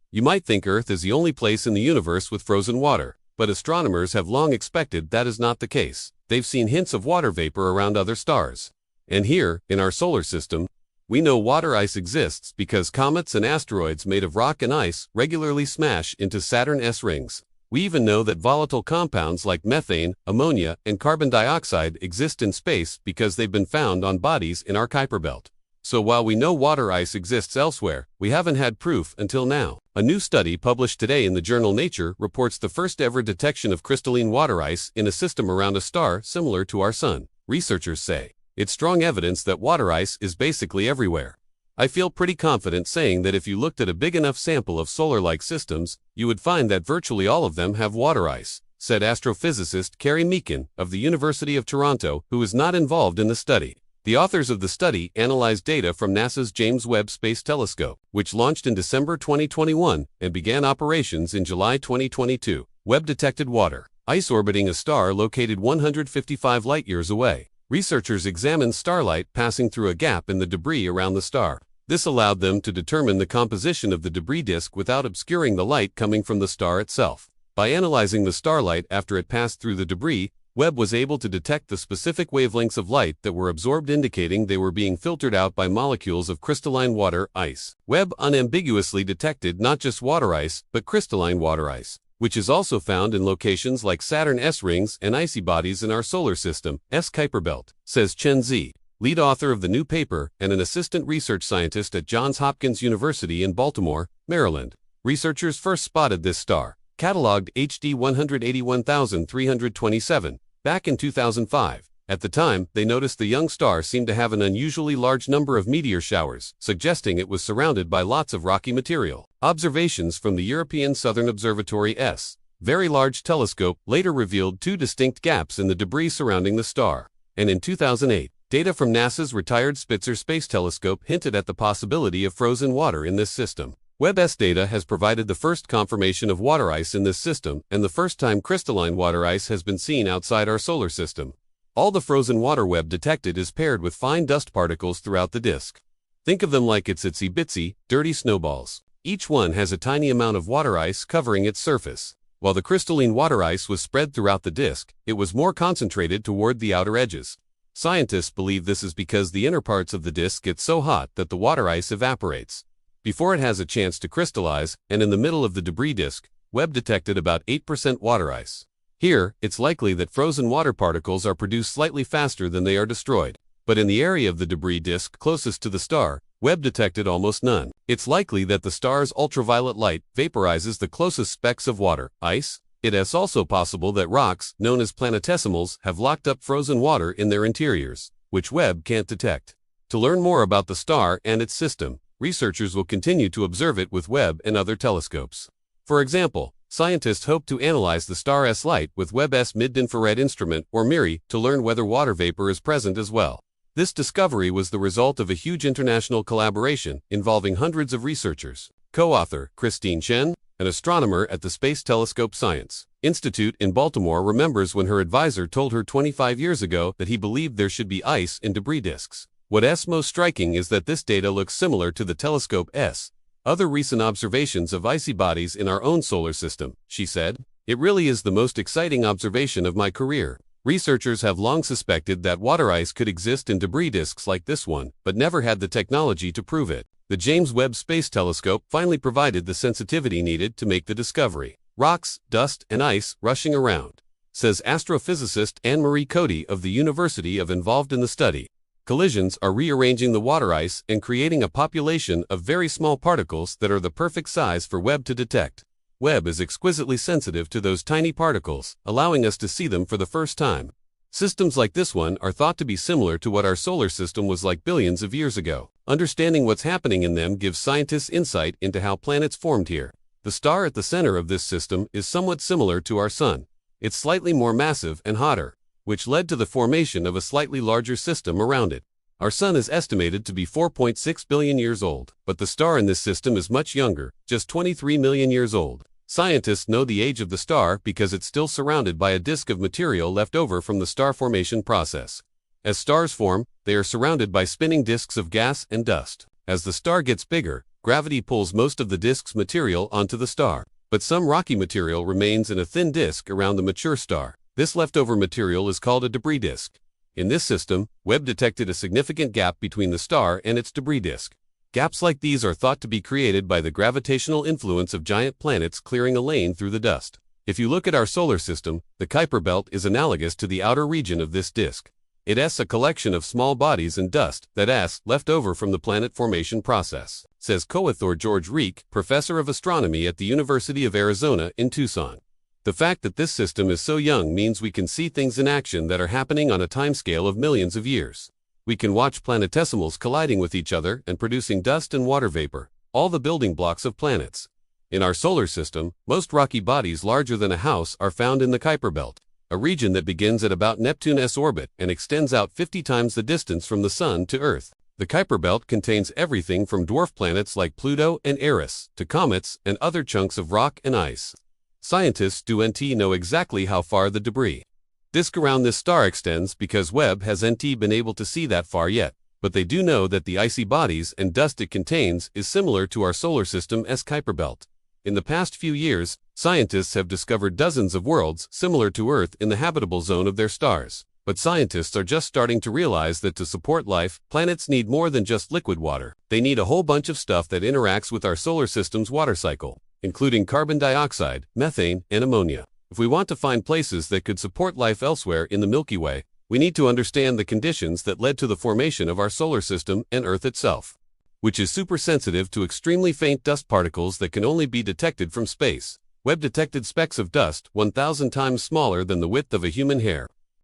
You might think Earth is the only place in the universe with frozen water, but astronomers have long expected that is not the case. They've seen hints of water vapor around other stars. And here, in our solar system, we know water ice exists because comets and asteroids made of rock and ice regularly smash into Saturn's rings. We even know that volatile compounds like methane, ammonia, and carbon dioxide exist in space because they've been found on bodies in our Kuiper belt. So while we know water ice exists elsewhere, we haven't had proof until now. A new study published today in the journal Nature reports the first ever detection of crystalline water ice in a system around a star similar to our Sun. Researchers say it's strong evidence that water ice is basically everywhere. I feel pretty confident saying that if you looked at a big enough sample of solar-like systems, you would find that virtually all of them have water ice, said astrophysicist Carrie Meakin of the University of Toronto, who is not involved in the study. The authors of the study analyzed data from NASA's James Webb Space Telescope, which launched in December 2021 and began operations in July 2022. Webb detected water ice orbiting a star located 155 light-years away. Researchers examined starlight passing through a gap in the debris around the star. This allowed them to determine the composition of the debris disk without obscuring the light coming from the star itself. By analyzing the starlight after it passed through the debris, Webb was able to detect the specific wavelengths of light that were absorbed, indicating they were being filtered out by molecules of crystalline water ice. Webb unambiguously detected not just water ice, but crystalline water ice, which is also found in locations like Saturn's rings and icy bodies in our solar system's Kuiper belt, says Chen Zi, lead author of the new paper and an assistant research scientist at Johns Hopkins University in Baltimore, Maryland. Researchers first spotted this star, cataloged HD 181327, back in 2005. At the time, they noticed the young star seemed to have an unusually large number of meteor showers, suggesting it was surrounded by lots of rocky material. Observations from the European Southern Observatory's Very Large Telescope later revealed two distinct gaps in the debris surrounding the star. And in 2008, data from NASA's retired Spitzer Space Telescope hinted at the possibility of frozen water in this system. Webb's data has provided the first confirmation of water ice in this system and the first time crystalline water ice has been seen outside our solar system. All the frozen water Webb detected is paired with fine dust particles throughout the disk. Think of them like its itsy-bitsy, dirty snowballs. Each one has a tiny amount of water ice covering its surface. While the crystalline water ice was spread throughout the disk, it was more concentrated toward the outer edges. Scientists believe this is because the inner parts of the disk get so hot that the water ice evaporates before it has a chance to crystallize, and in the middle of the debris disk, Webb detected about 8% water ice. Here, it's likely that frozen water particles are produced slightly faster than they are destroyed. But in the area of the debris disk closest to the star, Webb detected almost none. It's likely that the star's ultraviolet light vaporizes the closest specks of water ice. It is also possible that rocks, known as planetesimals, have locked up frozen water in their interiors, which Webb can't detect. To learn more about the star and its system, researchers will continue to observe it with Webb and other telescopes. For example, scientists hope to analyze the star's light with Webb's mid-infrared instrument, or MIRI, to learn whether water vapor is present as well. This discovery was the result of a huge international collaboration involving hundreds of researchers. Co-author Christine Chen, an astronomer at the Space Telescope Science Institute in Baltimore, remembers when her advisor told her 25 years ago that he believed there should be ice in debris disks. What's most striking is that this data looks similar to the telescope's other recent observations of icy bodies in our own solar system, she said. It really is the most exciting observation of my career. Researchers have long suspected that water ice could exist in debris disks like this one, but never had the technology to prove it. The James Webb Space Telescope finally provided the sensitivity needed to make the discovery. Rocks, dust, and ice rushing around, says astrophysicist Anne-Marie Cody of the University of involved in the study. Collisions are rearranging the water ice and creating a population of very small particles that are the perfect size for Webb to detect. Webb is exquisitely sensitive to those tiny particles, allowing us to see them for the first time. Systems like this one are thought to be similar to what our solar system was like billions of years ago. Understanding what's happening in them gives scientists insight into how planets formed here. The star at the center of this system is somewhat similar to our Sun. It's slightly more massive and hotter, which led to the formation of a slightly larger system around it. Our Sun is estimated to be 4.6 billion years old, but the star in this system is much younger, just 23 million years old. Scientists know the age of the star because it's still surrounded by a disk of material left over from the star formation process. As stars form, they are surrounded by spinning disks of gas and dust. As the star gets bigger, gravity pulls most of the disk's material onto the star, but some rocky material remains in a thin disk around the mature star. This leftover material is called a debris disk. In this system, Webb detected a significant gap between the star and its debris disk. Gaps like these are thought to be created by the gravitational influence of giant planets clearing a lane through the dust. If you look at our solar system, the Kuiper belt is analogous to the outer region of this disk. It's a collection of small bodies and dust that's left over from the planet formation process, says co-author George Reek, professor of astronomy at the University of Arizona in Tucson. The fact that this system is so young means we can see things in action that are happening on a timescale of millions of years. We can watch planetesimals colliding with each other and producing dust and water vapor, all the building blocks of planets. In our solar system, most rocky bodies larger than a house are found in the Kuiper belt, a region that begins at about Neptune's orbit and extends out 50 times the distance from the Sun to Earth. The Kuiper belt contains everything from dwarf planets like Pluto and Eris to comets and other chunks of rock and ice. Scientists don't know exactly how far the debris disk around this star extends because Webb hasn't been able to see that far yet, but they do know that the icy bodies and dust it contains is similar to our solar system's Kuiper belt. In the past few years, scientists have discovered dozens of worlds similar to Earth in the habitable zone of their stars. But scientists are just starting to realize that to support life, planets need more than just liquid water. They need a whole bunch of stuff that interacts with our solar system's water cycle, including carbon dioxide, methane, and ammonia. If we want to find places that could support life elsewhere in the Milky Way, we need to understand the conditions that led to the formation of our solar system and Earth itself, which is super sensitive to extremely faint dust particles that can only be detected from space. Webb detected specks of dust 1,000 times smaller than the width of a human hair.